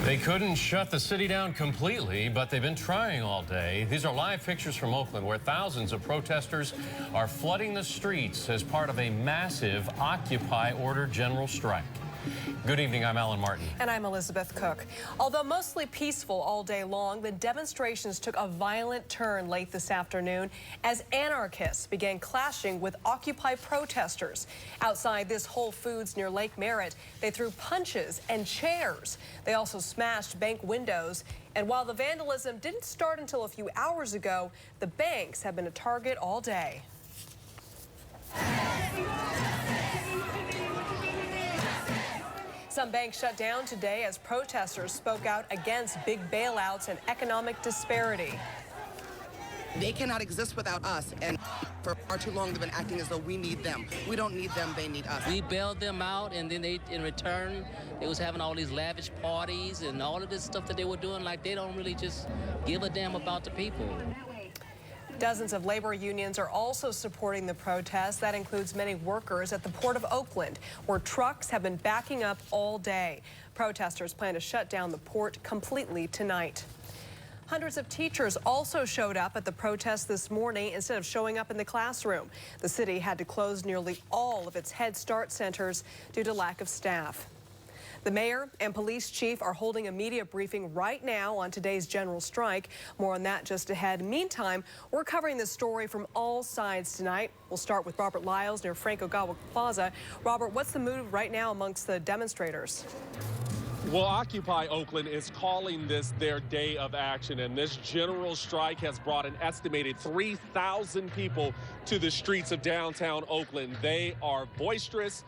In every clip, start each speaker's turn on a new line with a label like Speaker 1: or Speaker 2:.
Speaker 1: They couldn't shut the city down completely, but they've been trying all day. These are live pictures from Oakland, where thousands of protesters are flooding the streets as part of a massive Occupy Order general strike. Good evening, I'm Alan Martin.
Speaker 2: And I'm Elizabeth Cook. Although mostly peaceful all day long, the demonstrations took a violent turn late this afternoon as anarchists began clashing with Occupy protesters. Outside this Whole Foods near Lake Merritt, they threw punches and chairs. They also smashed bank windows. And while the vandalism didn't start until a few hours ago, the banks have been a target all day. Some banks shut down today as protesters spoke out against big bailouts and economic disparity.
Speaker 3: They cannot exist without us, and for far too long they've been acting as though we need them. We don't need them, they need us.
Speaker 4: We bailed them out, and then in return, they was having all these lavish parties and all of this stuff that they were doing, like they don't really just give a damn about the people.
Speaker 2: Dozens of labor unions are also supporting the protest. That includes many workers at the Port of Oakland, where trucks have been backing up all day. Protesters plan to shut down the port completely tonight. Hundreds of teachers also showed up at the protest this morning instead of showing up in the classroom. The city had to close nearly all of its Head Start centers due to lack of staff. The mayor and police chief are holding a media briefing right now on today's general strike. More on that just ahead. Meantime, we're covering this story from all sides tonight. We'll start with Robert Lyles near Franco Gawa Plaza. Robert, what's the mood right now amongst the demonstrators?
Speaker 5: Well, Occupy Oakland is calling this their day of action, and this general strike has brought an estimated 3,000 people to the streets of downtown Oakland. They are boisterous.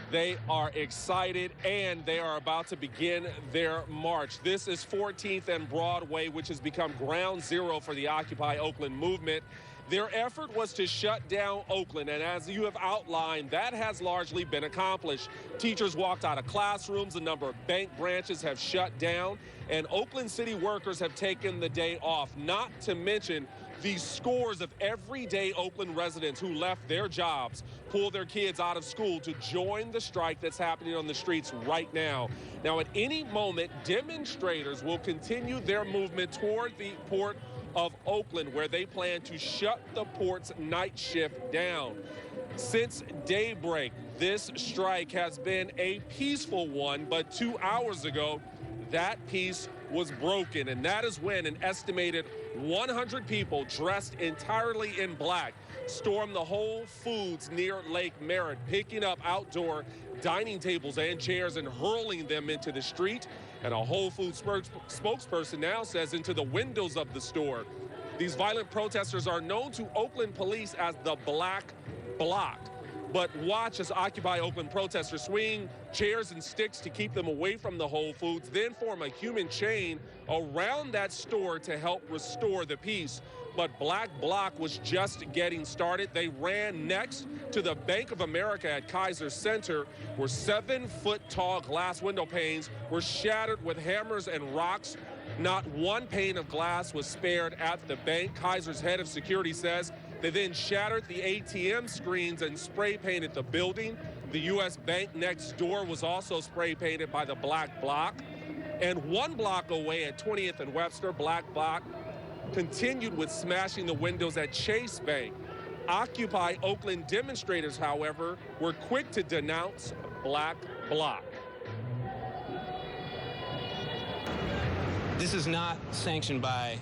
Speaker 5: They are excited, and they are about to begin their march. This is 14th and Broadway, which has become ground zero for the Occupy Oakland movement. Their effort was to shut down Oakland, and as you have outlined, that has largely been accomplished. Teachers walked out of classrooms, a number of bank branches have shut down, and Oakland City workers have taken the day off, not to mention the scores of everyday Oakland residents who left their jobs, pulled their kids out of school to join the strike that's happening on the streets right now. Now, at any moment, demonstrators will continue their movement toward the Port of Oakland, where they plan to shut the port's night shift down. Since daybreak, this strike has been a peaceful one, but 2 hours ago, that peace was broken, and that is when an estimated 100 people dressed entirely in black stormed the Whole Foods near Lake Merritt, picking up outdoor dining tables and chairs and hurling them into the street. And a Whole Foods spokesperson now says into the windows of the store. These violent protesters are known to Oakland police as the Black Bloc. But watch as Occupy Oakland protesters swing chairs and sticks to keep them away from the Whole Foods, then form a human chain around that store to help restore the peace. But Black Bloc was just getting started. They ran next to the Bank of America at Kaiser Center, where 7-foot-tall glass window panes were shattered with hammers and rocks. Not one pane of glass was spared at the bank. Kaiser's head of security says they then shattered the ATM screens and spray painted the building. The U.S. Bank next door was also spray painted by the Black Bloc. And 1 block away at 20th and Webster, Black Bloc continued with smashing the windows at Chase Bank. Occupy Oakland demonstrators, however, were quick to denounce Black Bloc.
Speaker 6: This is not sanctioned by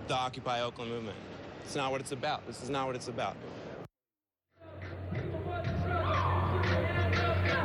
Speaker 6: the Occupy Oakland movement. It's not what it's about. This is not what it's about.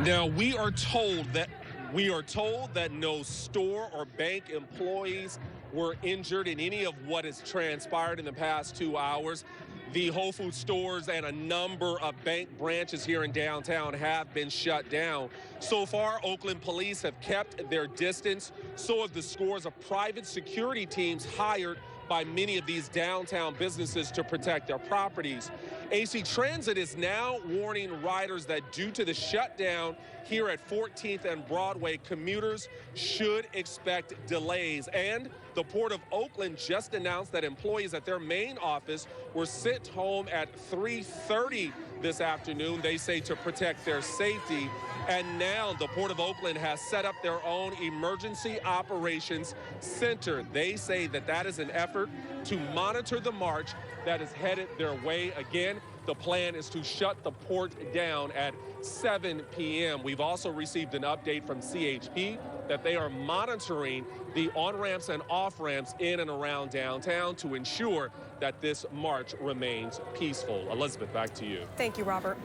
Speaker 5: Now, we are told that no store or bank employees were injured in any of what has transpired in the past 2 hours. The Whole Foods stores and a number of bank branches here in downtown have been shut down. So far, Oakland police have kept their distance. So have the scores of private security teams hired by many of these downtown businesses to protect their properties. AC Transit is now warning riders that due to the shutdown here at 14th and Broadway, commuters should expect delays. And the Port of Oakland just announced that employees at their main office were sent home at 3:30 this afternoon, they say to protect their safety. And now the Port of Oakland has set up their own emergency operations center. They say that that is an effort to monitor the march that is headed their way. Again, the plan is to shut the port down at 7 p.m. We've also received an update from CHP that they are monitoring the on-ramps and off-ramps in and around downtown to ensure that this march remains peaceful. Elizabeth, back to you.
Speaker 2: Thank you, Robert.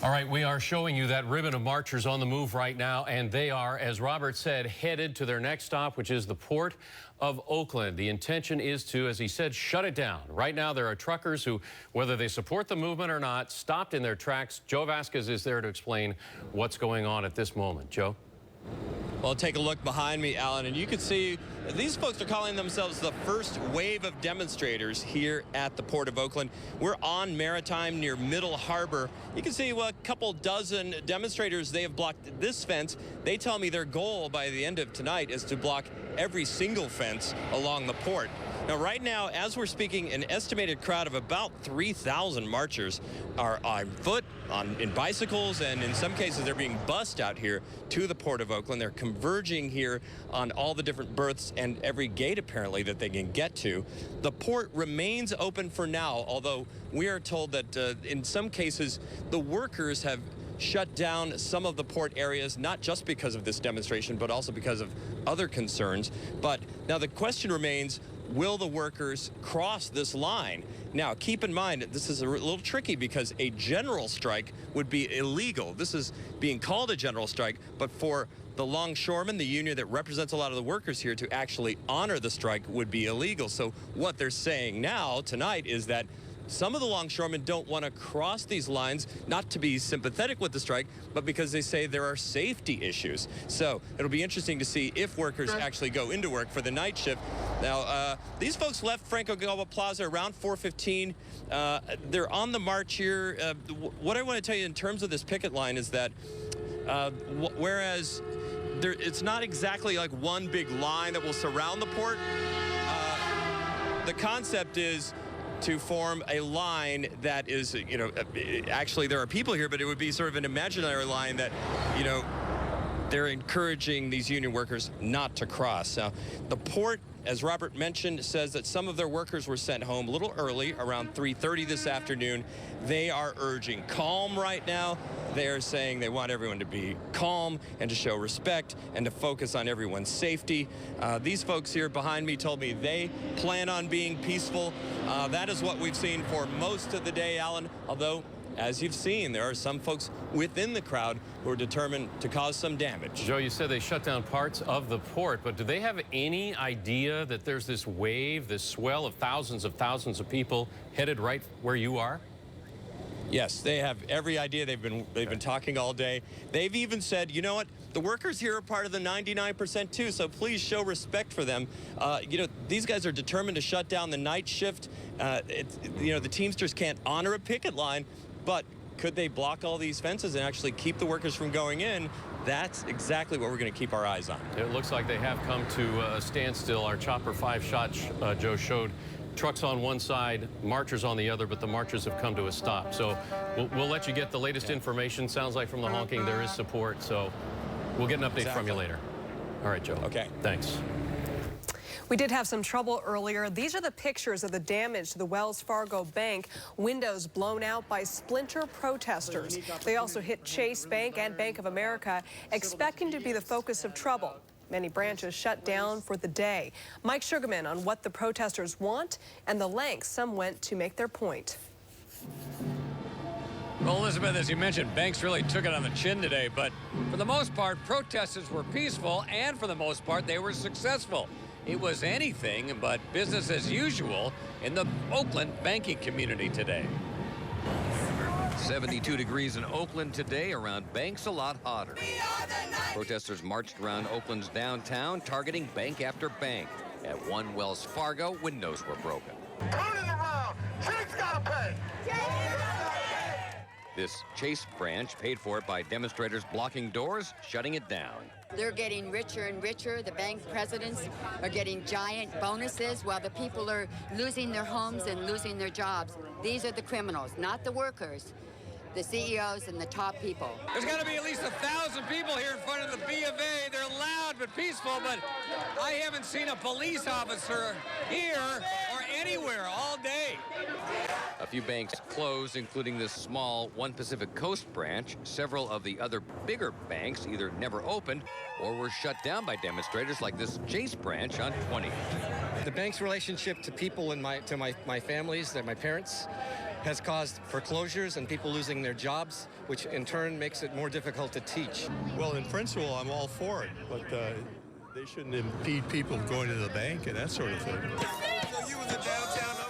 Speaker 1: All right, we are showing you that ribbon of marchers on the move right now, and they are, as Robert said, headed to their next stop, which is the Port of Oakland. The intention is to, as he said, shut it down. Right now, there are truckers who, whether they support the movement or not, stopped in their tracks. Joe Vasquez is there to explain what's going on at this moment. Joe?
Speaker 7: Well, take a look behind me, Alan, and you can see these folks are calling themselves the first wave of demonstrators here at the Port of Oakland. We're on Maritime near Middle Harbor. You can see a couple dozen demonstrators. They have blocked this fence. They tell me their goal by the end of tonight is to block every single fence along the port. Now, right now, as we're speaking, an estimated crowd of about 3,000 marchers are on foot, in bicycles, and in some cases, they're being bussed out here to the Port of Oakland. They're converging here on all the different berths and every gate, apparently, that they can get to. The port remains open for now, although we are told that in some cases, the workers have shut down some of the port areas, not just because of this demonstration, but also because of other concerns. But now the question remains, will the workers cross this line? Now, keep in mind, this is a little tricky because a general strike would be illegal. This is being called a general strike, but for the longshoremen, the union that represents a lot of the workers here, to actually honor the strike would be illegal. So what they're saying now, tonight, is that some of the longshoremen don't want to cross these lines, not to be sympathetic with the strike, but because they say there are safety issues. So it'll be interesting to see if workers actually go into work for the night shift. Now, these folks left Franco Galva Plaza around 4:15. They're on the march here. What I want to tell you in terms of this picket line is that whereas it's not exactly like one big line that will surround the port, the concept is to form a line that is, actually there are people here, but it would be sort of an imaginary line that, they're encouraging these union workers not to cross. Now, the port, as Robert mentioned, says that some of their workers were sent home a little early, around 3:30 this afternoon. They are urging calm right now. They are saying they want everyone to be calm and to show respect and to focus on everyone's safety. These folks here behind me told me they plan on being peaceful. That is what we've seen for most of the day, Alan, although, as you've seen, there are some folks within the crowd who are determined to cause some damage.
Speaker 1: Joe, you said they shut down parts of the port, but do they have any idea that there's this wave, this swell of thousands of people headed right where you are?
Speaker 7: Yes, they have every idea. They've been talking all day. They've even said, you know what, the workers here are part of the 99% too, so please show respect for them. These guys are determined to shut down the night shift. The Teamsters can't honor a picket line, but could they block all these fences and actually keep the workers from going in? That's exactly what we're going to keep our eyes on.
Speaker 1: It looks like they have come to a standstill. Our Chopper 5 shot, Joe, showed trucks on one side, marchers on the other, but the marchers have come to a stop. So we'll let you get the latest information. Sounds like from the honking there is support, so we'll get an update from you later. All right, Joe.
Speaker 7: Okay.
Speaker 1: Thanks.
Speaker 2: We did have some trouble earlier. These are the pictures of the damage to the Wells Fargo Bank. Windows blown out by splinter protesters. They also hit Chase Bank and Bank of America, expecting to be the focus of trouble. Many branches shut down for the day. Mike Sugarman on what the protesters want and the lengths some went to make their point.
Speaker 8: Well, Elizabeth, as you mentioned, banks really took it on the chin today, but for the most part, protesters were peaceful, and for the most part, they were successful. It was anything but business as usual in the Oakland banking community today.
Speaker 9: 72 degrees in Oakland today, around banks a lot hotter. Protesters marched around Oakland's downtown, targeting bank after bank. At one Wells Fargo, windows were broken.
Speaker 10: Turning around, Jake's gotta pay.
Speaker 9: This Chase branch paid for it by demonstrators blocking doors, shutting it down.
Speaker 10: They're getting richer and richer. The bank presidents are getting giant bonuses while the people are losing their homes and losing their jobs. These are the criminals, not the workers, the CEOs and the top people.
Speaker 8: There's got to be at least 1,000 people here in front of the B of A. They're loud but peaceful, but I haven't seen a police officer here or anywhere all day.
Speaker 9: A few banks closed, including this small One Pacific Coast branch. Several of the other bigger banks either never opened or were shut down by demonstrators like this Chase branch on 20th.
Speaker 11: The bank's relationship to people in my families, my parents, has caused foreclosures and people losing their jobs, which in turn makes it more difficult to teach.
Speaker 12: Well, in principle, I'm all for it, but they shouldn't impede people going to the bank and that sort of thing.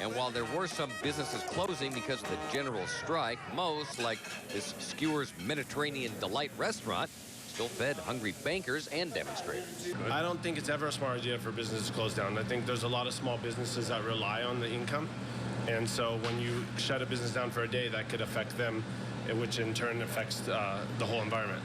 Speaker 9: And while there were some businesses closing because of the general strike, most, like this Skewers Mediterranean Delight restaurant, still fed hungry bankers and demonstrators.
Speaker 13: I don't think it's ever a smart idea for businesses to close down. I think there's a lot of small businesses that rely on the income. And so when you shut a business down for a day, that could affect them, which in turn affects the whole environment.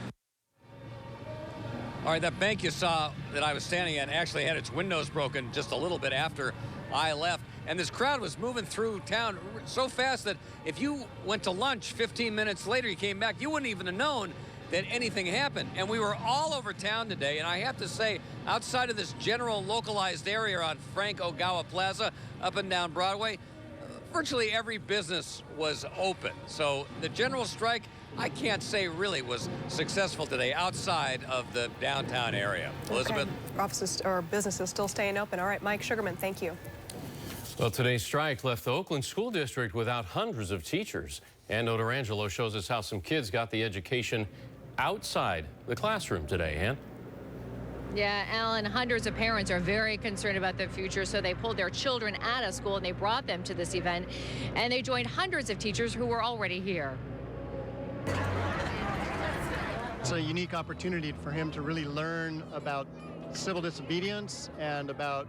Speaker 8: All right, that bank you saw that I was standing at actually had its windows broken just a little bit after I left. And this crowd was moving through town so fast that if you went to lunch 15 minutes later, you came back, you wouldn't even have known that anything happened. And we were all over town today. And I have to say, outside of this general localized area on Frank Ogawa Plaza, up and down Broadway, virtually every business was open. So the general strike, I can't say really was successful today outside of the downtown area. Elizabeth?
Speaker 2: Okay. Offices or businesses still staying open. All right, Mike Sugarman, thank you.
Speaker 1: Well, today's strike left the Oakland School District without hundreds of teachers. Ann Oderangelo shows us how some kids got the education outside the classroom today. Ann?
Speaker 14: Yeah, Alan, hundreds of parents are very concerned about their future, so they pulled their children out of school and they brought them to this event, and they joined hundreds of teachers who were already here.
Speaker 15: It's a unique opportunity for him to really learn about civil disobedience and about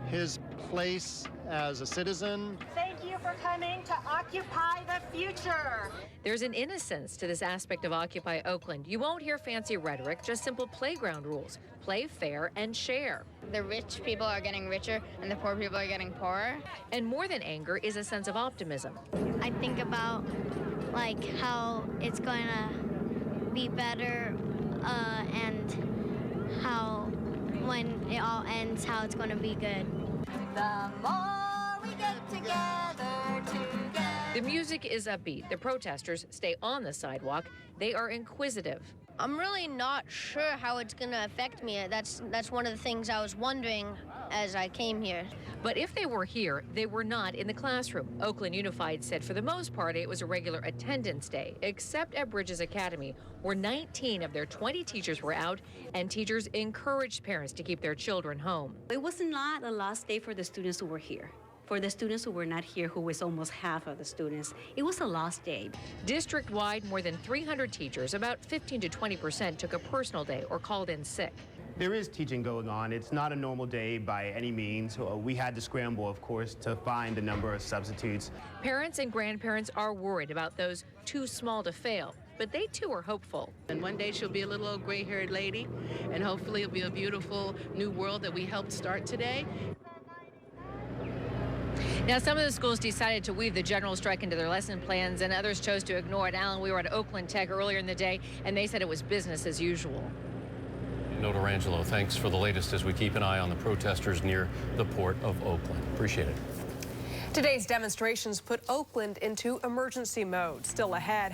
Speaker 15: his place as a citizen.
Speaker 16: Thank you for coming to Occupy the Future.
Speaker 14: There's an innocence to this aspect of Occupy Oakland. You won't hear fancy rhetoric, just simple playground rules. Play fair and share.
Speaker 17: The rich people are getting richer and the poor people are getting poorer.
Speaker 14: And more than anger is a sense of optimism.
Speaker 18: I think about like how it's going to be better and how when it all ends, how it's going to be good.
Speaker 16: The more we get together.
Speaker 14: The music is upbeat. The protesters stay on the sidewalk. They are inquisitive.
Speaker 19: I'm really not sure how it's going to affect me. That's one of the things I was wondering as I came here.
Speaker 14: But if they were here, they were not in the classroom. Oakland Unified said for the most part it was a regular attendance day, except at Bridges Academy, where 19 of their 20 teachers were out, and teachers encouraged parents to keep their children home.
Speaker 20: It was not a last day for the students who were here. For the students who were not here, who was almost half of the students, it was a lost day.
Speaker 14: District-wide, more than 300 teachers, about 15 to 20%, took a personal day or called in sick.
Speaker 21: There is teaching going on. It's not a normal day by any means. We had to scramble, of course, to find a number of substitutes.
Speaker 14: Parents and grandparents are worried about those too small to fail, but they too are hopeful.
Speaker 22: And one day she'll be a little old gray-haired lady, and hopefully it'll be a beautiful new world that we helped start today.
Speaker 14: Now, some of the schools decided to weave the general strike into their lesson plans, and others chose to ignore it. Alan, we were at Oakland Tech earlier in the day, and they said it was business as usual.
Speaker 1: Oderangelo, thanks for the latest as we keep an eye on the protesters near the Port of Oakland. Appreciate it.
Speaker 2: Today's demonstrations put Oakland into emergency mode. Still ahead.